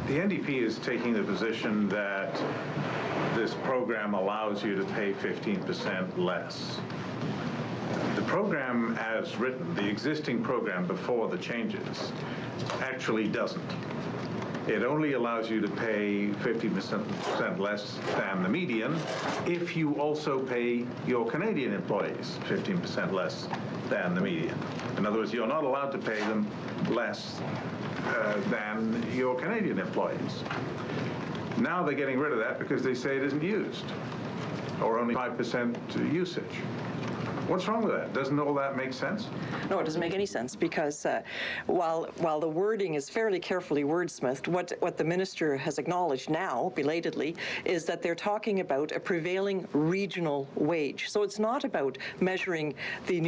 The NDP is taking the position that this program allows you to pay 15% less. The program as written, the existing program before the changes, actually doesn't. It only allows you to pay 50% less than the median if you also pay your Canadian employees 15% less than the median. In other words, you're not allowed to pay them less than your Canadian employees. Now they're getting rid of that because they say it isn't used, or only 5% usage. What's wrong with that? Doesn't all that make sense? No, it doesn't make any sense, because while the wording is fairly carefully wordsmithed, what the minister has acknowledged now, belatedly, is that they're talking about a prevailing regional wage. So it's not about measuring the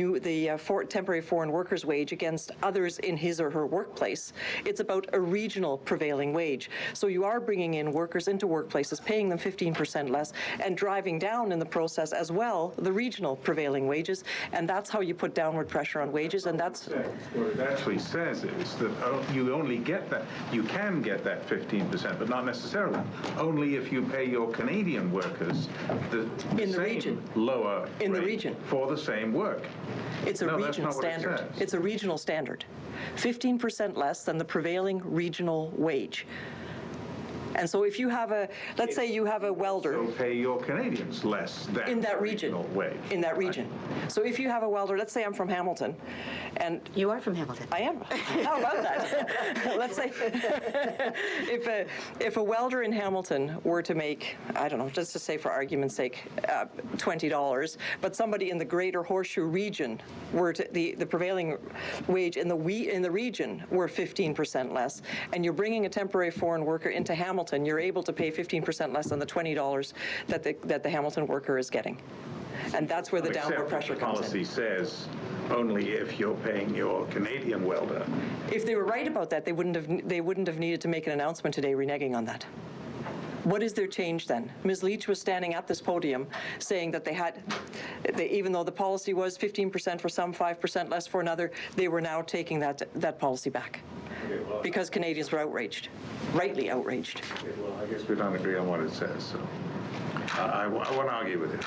temporary foreign workers' wage against others in his or her workplace. It's about a regional prevailing wage. So you are bringing in workers into workplaces, paying them 15% less, and driving down in the process as well the regional prevailing wages. And that's how you put downward pressure on wages, and that's... What it actually says is that you only get that, you can get that 15%, but not necessarily. Only if you pay your Canadian workers the same lower rate for the same work. It's a regional standard. It's a regional standard. 15% less than the prevailing regional wage. And so if you have let's say you have a welder. So pay your Canadians less than in that region. Wage. In that region. So if you have a welder, let's say I'm from Hamilton, and you are from Hamilton. I am. How about that? Let's say if a welder in Hamilton were to make, I don't know, just to say for argument's sake, $20, but somebody in the Greater Horseshoe region were to the prevailing wage in the region were 15% less, and you're bringing a temporary foreign worker into Hamilton, you're able to pay 15% less than the $20 that the Hamilton worker is getting. And that's where the downward pressure comes in. The policy says only if you're paying your Canadian welder. If they were right about that, they wouldn't have needed to make an announcement today reneging on that. What is their change then? Ms. Leach was standing at this podium saying that even though the policy was 15% for some, 5% less for another, they were now taking that policy back. Okay, well, because Canadians were outraged, rightly outraged. Okay, well, I guess we don't agree on what it says, so I won't argue with it.